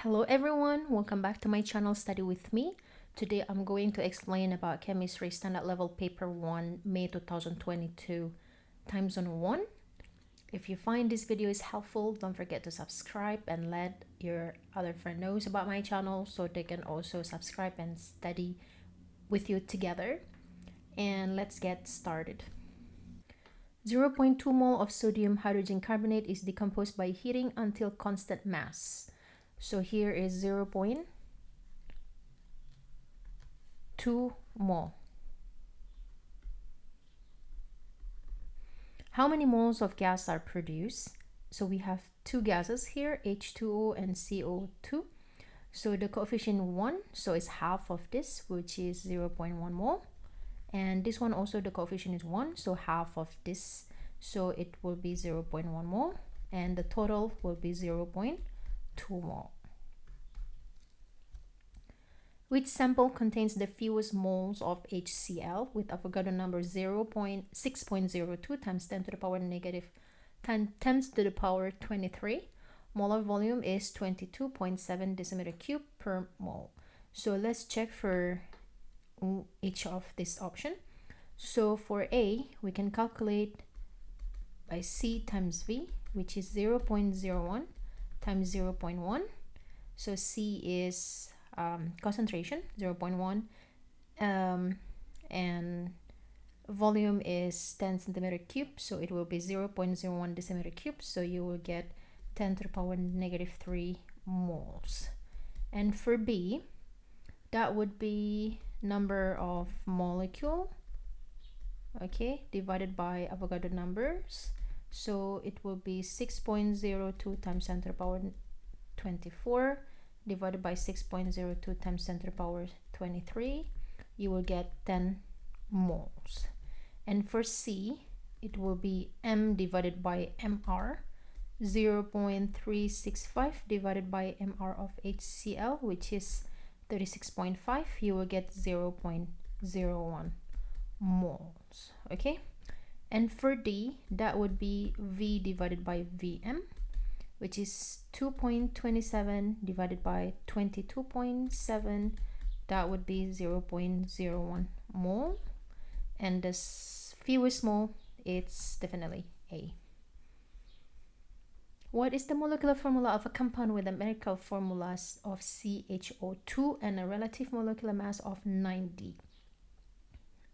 Hello everyone, welcome back to my channel Study With Me. Today I'm going to explain about Chemistry Standard Level Paper 1, May 2022, Time Zone 1. If you find this video is helpful, don't forget to subscribe and let your other friend knows about my channel so they can also subscribe and study with you together. And let's get started. 0.2 mole of sodium hydrogen carbonate is decomposed by heating until constant mass. So here is 0.2 mole. How many moles of gas are produced? So we have two gases here, H2O and CO2. So the coefficient 1, so it's half of this, which is 0.1 mole. And this one also the coefficient is 1, so half of this, so it will be 0.1 mole. And the total will be 0.2 mole. Which sample contains the fewest moles of HCl with Avogadro number 6.02 times 10 to the power negative 10 to the power 23. Molar volume is 22.7 decimeter cube per mole. So let's check for each of this option. So for A, we can calculate by C times V, which is 0.01 times 0.1. So C is concentration 0.1 and volume is 10 centimeter cube, so it will be 0.01 decimeter cube, so you will get 10 to the power negative 3 moles. And for B, that would be number of molecule, okay, divided by Avogadro numbers, so it will be 6.02 times 10 to the power 24 divided by 6.02 times 10 to the power 23, you will get 10 moles. And for C, it will be M divided by MR, 0.365 divided by MR of HCl, which is 36.5, you will get 0.01 moles, okay? And for D, that would be V divided by VM, which is 2.27 divided by 22.7, that would be 0.01 mole. And the fewest mole, it's definitely A. What is the molecular formula of a compound with empirical formulas of CHO2 and a relative molecular mass of 90?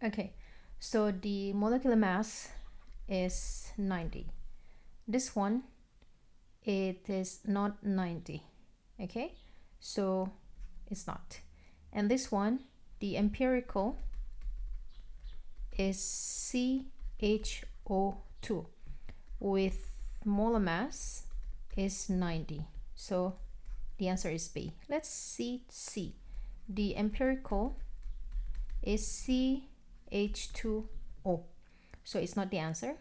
Okay, so the molecular mass is 90. This one, it is not 90, okay, so it's not. And this one, the empirical is CHO2 with molar mass is 90, so the answer is B. Let's see C. The empirical is CH2O, so it's not the answer.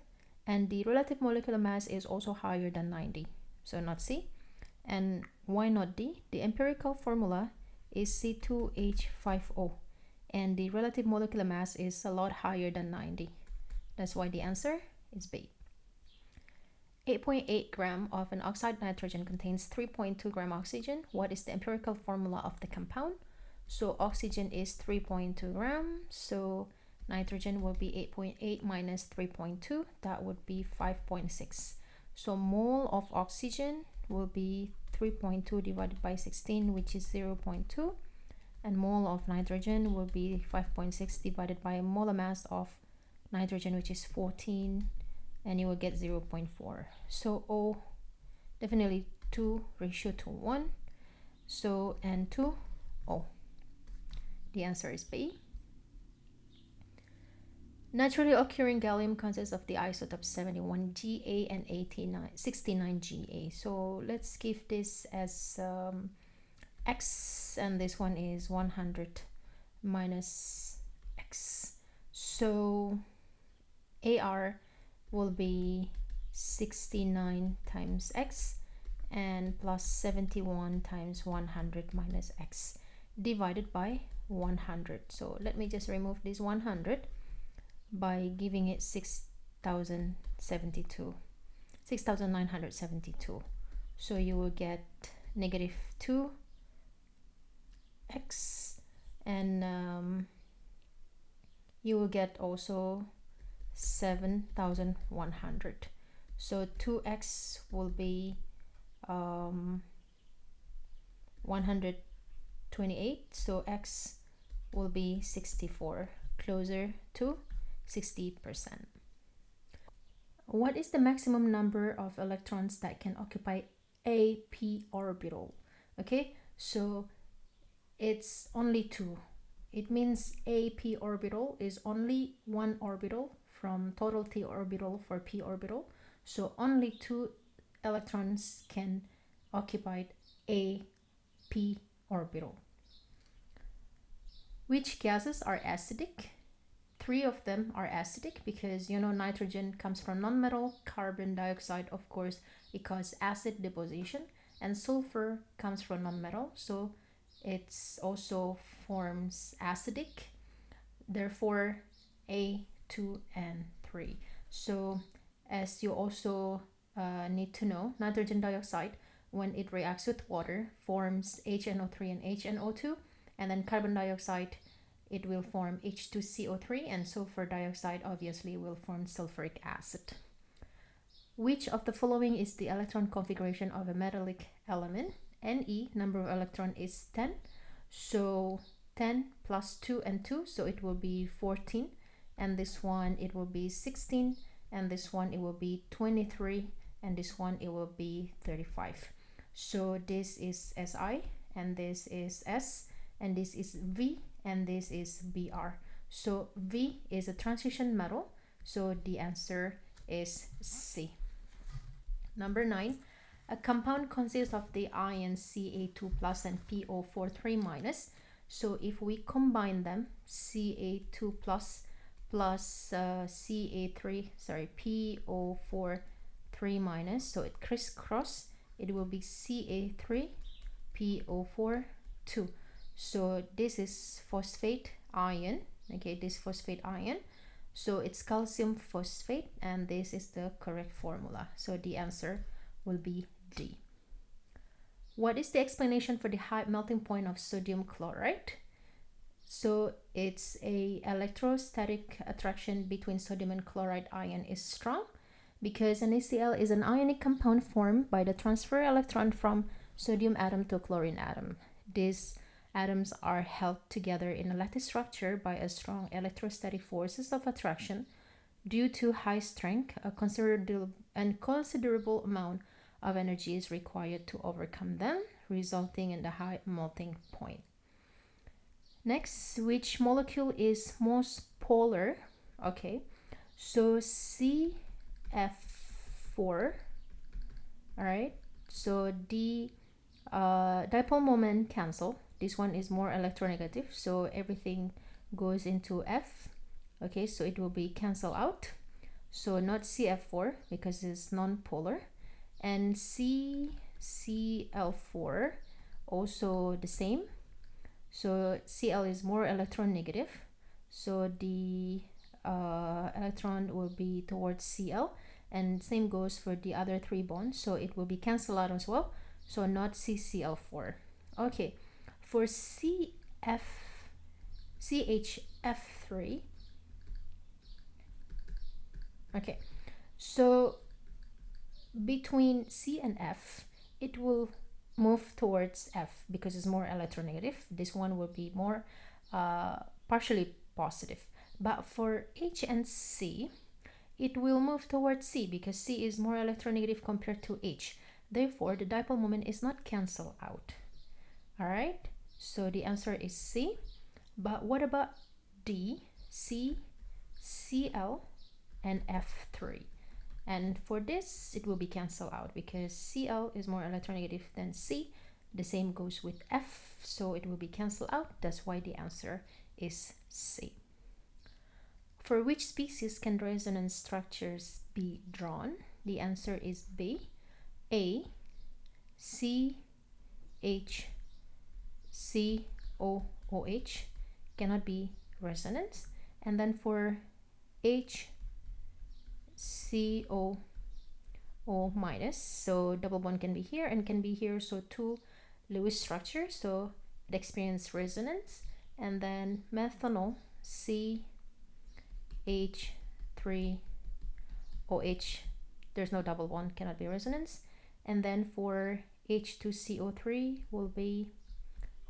And the relative molecular mass is also higher than 90, so not C. And why not D? The empirical formula is C2H5O, and the relative molecular mass is a lot higher than 90. That's why the answer is B. 8.8 gram of an oxide nitrogen contains 3.2 gram oxygen. What is the empirical formula of the compound? So oxygen is 3.2 grams, so nitrogen will be 8.8 minus 3.2, that would be 5.6. So mole of oxygen will be 3.2 divided by 16, which is 0.2, and mole of nitrogen will be 5.6 divided by molar mass of nitrogen, which is 14, and you will get 0.4. So O, definitely 2:1, so N2 O. The answer is B. Naturally occurring gallium consists of the isotopes 71 Ga and 69 Ga. So let's give this as X, and this one is 100 minus X. So AR will be 69 times X and plus 71 times 100 minus X divided by 100. So let me just remove this 100 by giving it 6,972. So you will get negative 2x, and you will get also 7,100. So 2x will be 128, so x will be 64, closer to 60%. What is the maximum number of electrons that can occupy a p orbital? Okay, so it's only 2. It means a p orbital is only one orbital from total t orbital for p orbital. So only 2 electrons can occupy a p orbital. Which gases are acidic? 3 of them are acidic because nitrogen comes from nonmetal, carbon dioxide, of course, it causes acid deposition, and sulfur comes from nonmetal, so it's also forms acidic. Therefore, A, 2, and 3. So as you also need to know, nitrogen dioxide, when it reacts with water, forms HNO3 and HNO2, and then carbon dioxide, it will form H2CO3, and sulfur dioxide obviously will form sulfuric acid. Which of the following is the electron configuration of a metallic element? Ne, number of electron is 10. So 10 plus 2 and 2, so it will be 14. And this one, it will be 16. And this one, it will be 23. And this one, it will be 35. So this is Si, and this is S, and this is V, and this is Br. So V is a transition metal, so the answer is C. Number 9, a compound consists of the ions Ca2 plus and PO4 minus. So if we combine them, Ca2 plus PO4 minus, so it crisscross, it will be Ca3 PO4 2. So this is phosphate ion, okay, this phosphate ion, so it's calcium phosphate, and this is the correct formula, so the answer will be D. What is the explanation for the high melting point of sodium chloride? So it's a electrostatic attraction between sodium and chloride ion is strong because NaCl is an ionic compound formed by the transfer electron from sodium atom to chlorine atom. These atoms are held together in a lattice structure by a strong electrostatic forces of attraction. Due to high strength, a considerable amount of energy is required to overcome them, resulting in the high melting point. Next, which molecule is most polar? Okay, so CF4, all right, so the dipole moment cancel. This one is more electronegative, so everything goes into F. Okay, so it will be cancel out. So not CF4 because it's non-polar. And CCl4 also the same. So Cl is more electronegative. So the electron will be towards Cl. And same goes for the other 3 bonds. So it will be cancelled out as well. So not CCl4. Okay. For CHF3, okay, so between C and F, it will move towards F because it's more electronegative. This one will be more partially positive. But for H and C, it will move towards C because C is more electronegative compared to H. Therefore, the dipole moment is not cancelled out. All right. So the answer is C. But what about D, C, Cl, and F3? And for this, it will be cancelled out because Cl is more electronegative than C. The same goes with F, so it will be cancelled out. That's why the answer is C. For which species can resonance structures be drawn? The answer is B. A, C, H, COOH cannot be resonance, and then for HCO O minus. So double bond can be here and can be here. So two Lewis structure. So it experiences resonance. And then methanol CH3OH. There's no double bond, cannot be resonance. And then for H2CO3 will be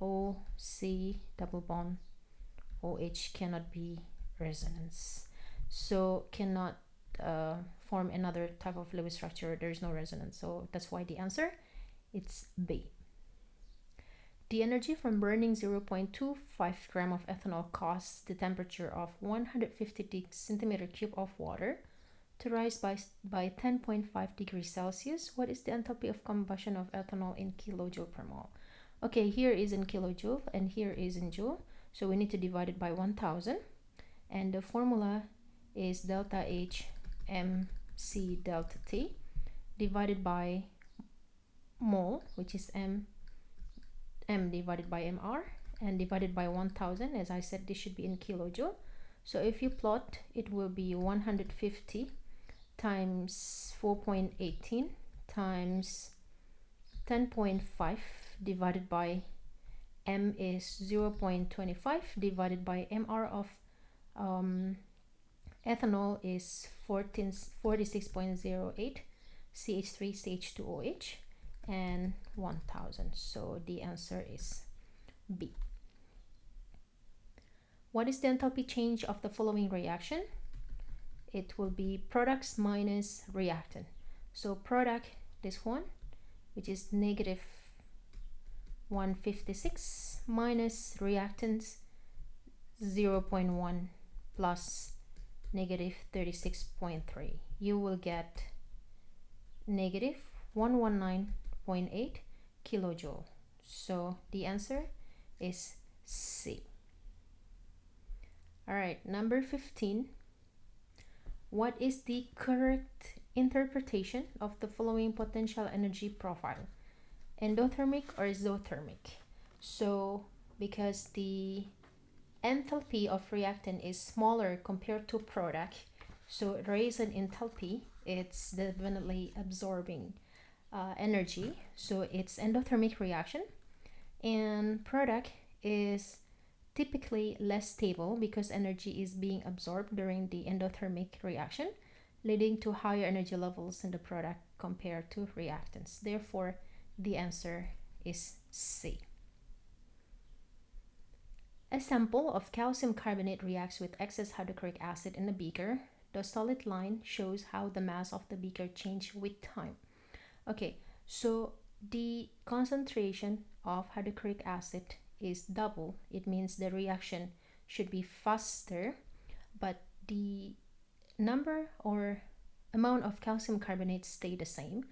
OC double bond OH, cannot be resonance. So cannot form another type of Lewis structure. There is no resonance. So that's why the answer it's B. The energy from burning 0.25 gram of ethanol causes the temperature of 150 centimeter cube of water to rise by 10.5 degrees Celsius. What is the enthalpy of combustion of ethanol in kilojoule per mole? Okay, here is in kilojoule and here is in joule. So we need to divide it by 1000. And the formula is delta H mc delta T divided by mole, which is m divided by mr, and divided by 1000. As I said, this should be in kilojoule. So if you plot, it will be 150 times 4.18 times 10.5 divided by m is 0.25 divided by mr of ethanol is 46.08 CH3 CH2OH and 1000. So the answer is B. What is the enthalpy change of the following reaction? It will be products minus reactant. So product, this one, which is negative 156 minus reactants 0.1 plus negative 36.3. You will get negative 119.8 kilojoule. So the answer is C. All right, number 15. What is the correct interpretation of the following potential energy profile? Endothermic or isothermic? So because the enthalpy of reactant is smaller compared to product, so raise in enthalpy, it's definitely absorbing energy, so it's endothermic reaction. And product is typically less stable because energy is being absorbed during the endothermic reaction, leading to higher energy levels in the product compared to reactants. Therefore, the answer is C. A sample of calcium carbonate reacts with excess hydrochloric acid in a beaker. The solid line shows how the mass of the beaker changes with time. Okay, so the concentration of hydrochloric acid is double. It means the reaction should be faster, but the number or amount of calcium carbonate stay the same.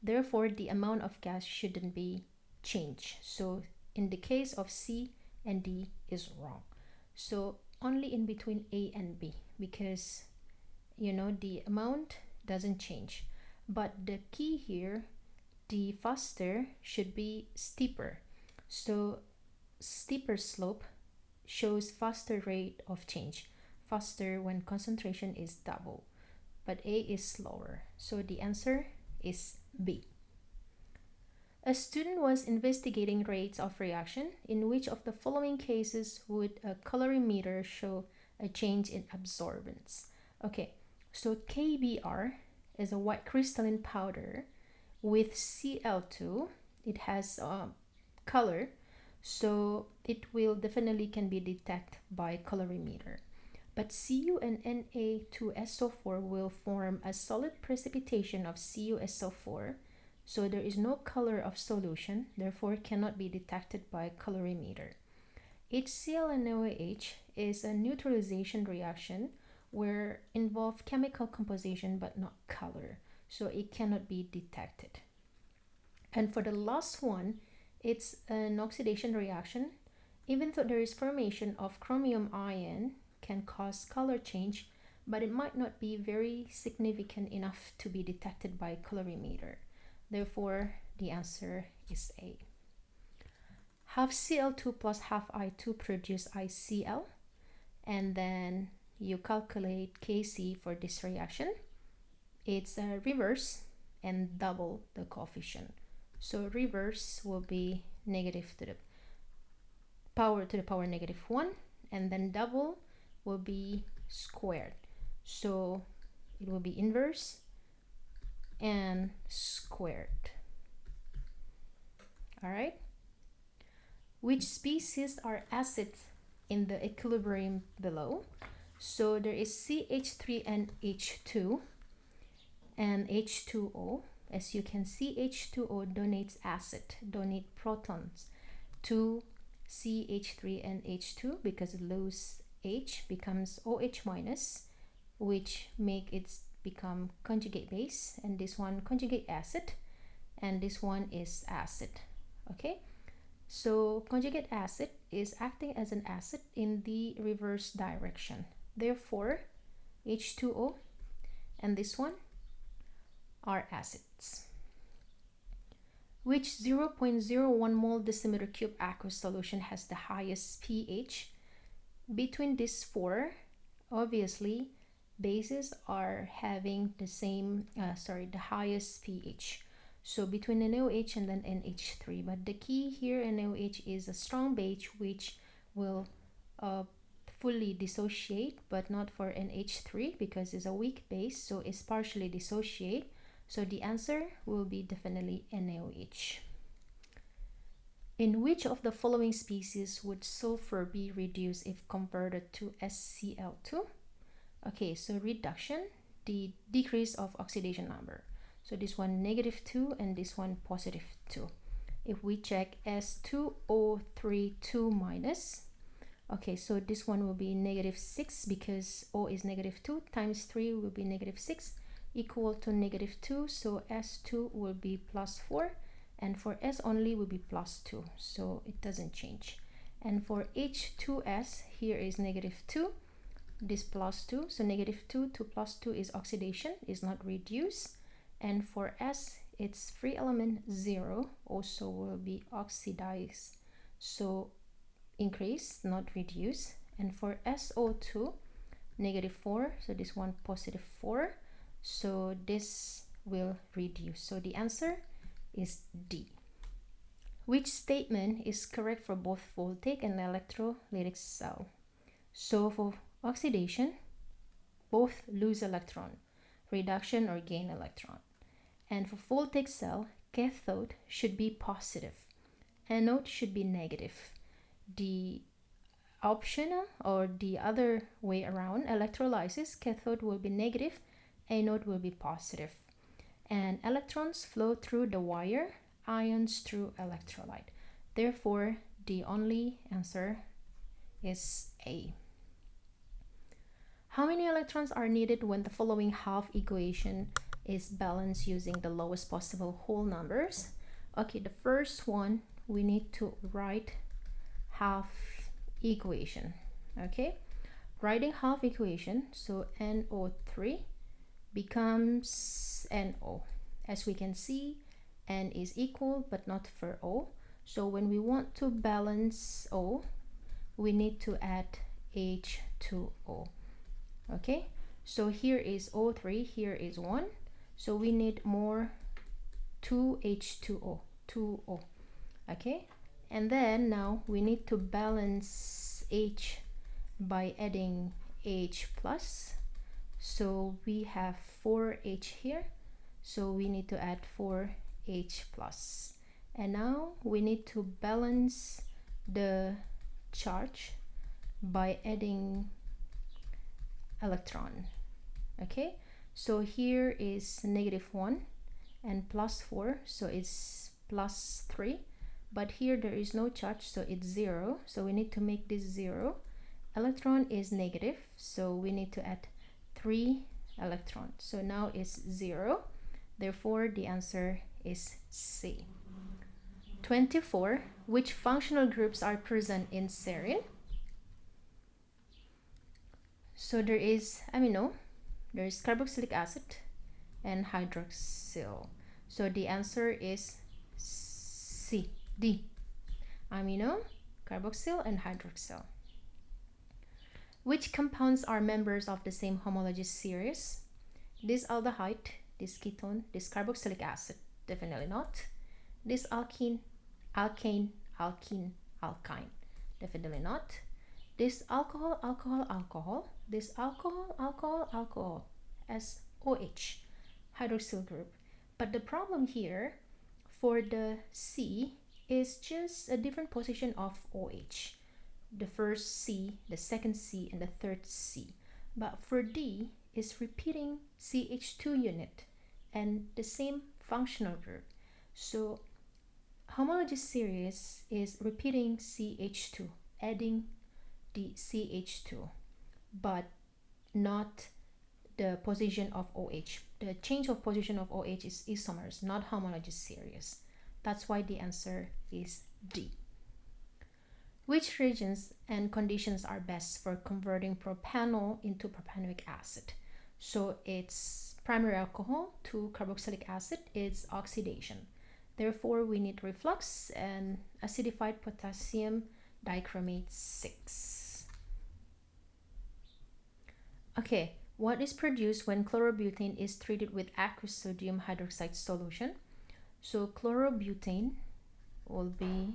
Therefore, the amount of gas shouldn't be changed. So in the case of C and D is wrong. So only in between A and B, because the amount doesn't change. But the key here, the faster should be steeper. So steeper slope shows faster rate of change, faster when concentration is double, but A is slower. So the answer is B. A student was investigating rates of reaction. In which of the following cases would a colorimeter show a change in absorbance? Okay, so KBr is a white crystalline powder with Cl2. It has color, so it will definitely can be detected by colorimeter. But Cu and Na2SO4 will form a solid precipitation of CuSO4, so there is no color of solution, therefore cannot be detected by colorimeter. HCl and NaOH is a neutralization reaction where involve chemical composition but not color, so it cannot be detected. And for the last one, it's an oxidation reaction. Even though there is formation of chromium ion can cause color change, but it might not be very significant enough to be detected by colorimeter. Therefore, the answer is A. Half Cl2 plus half I2 produce ICl, and then you calculate Kc for this reaction. It's a reverse, and double the coefficient. So reverse will be negative to the power -1, and then double will be squared. So it will be inverse and squared. All right. Which species are acids in the equilibrium below? So there is CH3 and H2 and H2O. As you can see, H2O donates acid, donate protons to CH3 and H2 because it loses H, becomes OH minus, which make it become conjugate base, and this one conjugate acid, and this one is acid. Okay, so conjugate acid is acting as an acid in the reverse direction. Therefore, H2O and this one are acids. Which 0.01 mole decimeter cube aqueous solution has the highest pH? Between these four, obviously, bases are having the same, the highest pH. So between NaOH and then NH3. But the key here, NaOH is a strong base which will fully dissociate, but not for NH3 because it's a weak base, so it's partially dissociate. So the answer will be definitely NaOH. In which of the following species would sulfur be reduced if converted to SCl2? Okay, so reduction, the decrease of oxidation number. So this one -2 and this one +2. If we check S2O3 2-, okay, so this one will be -6 because O is -2 times 3 will be -6 equal to -2. So S2 will be +4, and for S only will be +2, so it doesn't change. And for H2S, here is -2, this +2, so -2 to +2 is oxidation, is not reduced. And for S, its free element 0 also will be oxidized, so increase, not reduce. And for SO2, -4, so this one +4, so this will reduce. So the answer is D. Which statement is correct for both voltaic and electrolytic cell? So for oxidation, both lose electron, reduction or gain electron. And for voltaic cell, cathode should be positive, anode should be negative. The optional or the other way around, electrolysis, cathode will be negative, anode will be positive. And electrons flow through the wire, ions through electrolyte. Therefore, the only answer is A. How many electrons are needed when the following half equation is balanced using the lowest possible whole numbers? Okay, the first one, we need to write half equation. Okay, writing half equation, so NO3 becomes NO. As we can see, N is equal but not for O. So when we want to balance O, we need to add H2O. Okay, so here is O3, here is 1. So we need more 2 H2O, 2O. Okay, and then now we need to balance H by adding H plus. So we have 4H here, so we need to add 4H plus. And now we need to balance the charge by adding electron. Okay, so here is -1 and +4, so it's +3, but here there is no charge, so it's 0, so we need to make this 0. Electron is negative, so we need to add 3 electrons, so now it's 0. Therefore the answer is C. 24. Which functional groups are present in serine? So there is amino, there is carboxylic acid and hydroxyl. So the answer is D. Amino, carboxyl and hydroxyl. Which compounds are members of the same homologous series? This aldehyde this ketone, this carboxylic acid, definitely not. This alkene, alkane, alkene, alkyne, definitely not. This alcohol, alcohol, alcohol, this alcohol, alcohol, alcohol as OH, hydroxyl group. But the problem here for the C is just a different position of OH. The first C, the second C, and the third C. But for D is repeating CH2 unit and the same functional group. So homologous series is repeating CH2, adding the CH2, but not the position of OH. The change of position of OH is isomers, not homologous series. That's why the answer is D. Which reagents and conditions are best for converting propanol into propanoic acid? So it's primary alcohol to carboxylic acid, it's oxidation. Therefore, we need reflux and acidified potassium dichromate 6. Okay, what is produced when chlorobutane is treated with aqueous sodium hydroxide solution? So chlorobutane will be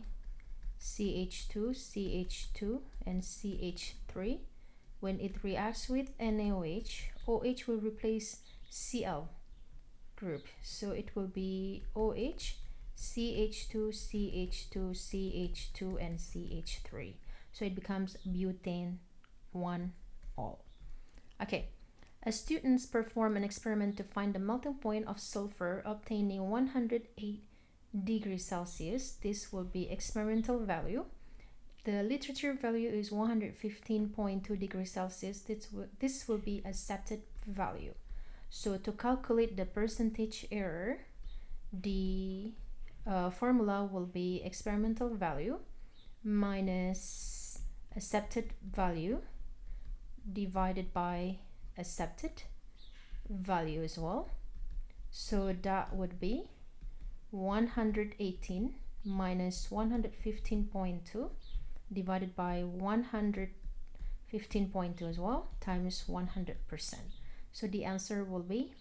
CH2, CH2, and CH3. When it reacts with NaOH, OH will replace Cl group. So it will be OH, CH2, CH2, CH2, and CH3. So it becomes butane 1-ol. Okay, as students perform an experiment to find the melting point of sulfur obtaining 108 degrees Celsius, this will be experimental value. The literature value is 115.2 degrees Celsius. This will be accepted value. So to calculate the percentage error, the formula will be experimental value minus accepted value divided by accepted value as well. So that would be 118 minus 115.2 divided by 115.2 as well times 100%. So the answer will be,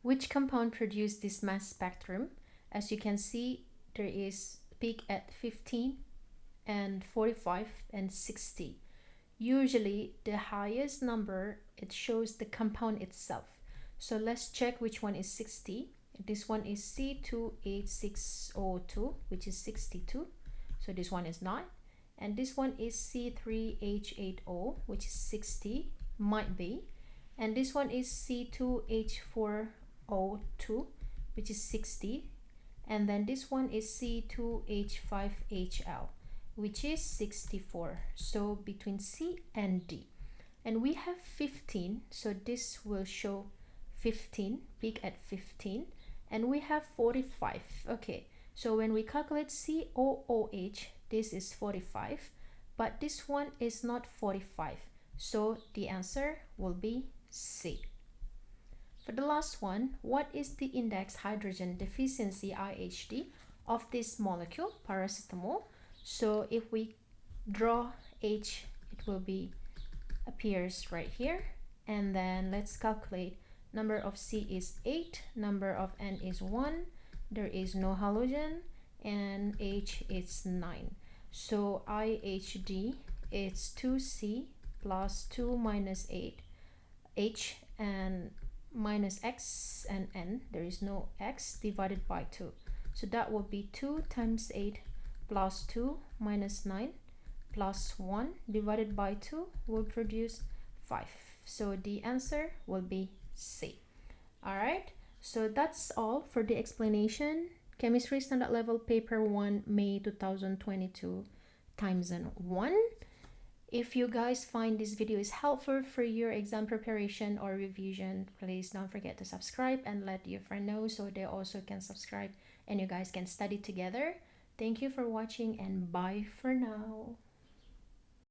which compound produced this mass spectrum? As you can see, there is peak at 15 and 45 and 60. Usually the highest number, it shows the compound itself. So let's check which one is 60. This one is C2H6O2, which is 62. So this one is not. And this one is C3H8O, which is 60, might be. And this one is C2H4O2, which is 60. And then this one is C2H5HL, which is 64. So between C and D. And we have 15, so this will show 15, peak at 15. And we have 45. Okay, so when we calculate COOH, this is 45, but this one is not 45. So the answer will be C. For the last one, what is the index hydrogen deficiency IHD of this molecule, paracetamol? So if we draw H, it will be appears right here. And then let's calculate. Number of C is 8, number of N is 1, there is no halogen, and H is 9. So IHD is 2C plus 2 minus 8, H and minus X and N, there is no X, divided by 2. So that will be 2 times 8 plus 2 minus 9 plus 1 divided by 2 will produce 5. So the answer will be C. Alright, so that's all for the explanation. Chemistry Standard Level Paper 1, May 2022, Timeson 1. If you guys find this video is helpful for your exam preparation or revision, please don't forget to subscribe and let your friend know so they also can subscribe and you guys can study together. Thank you for watching and bye for now.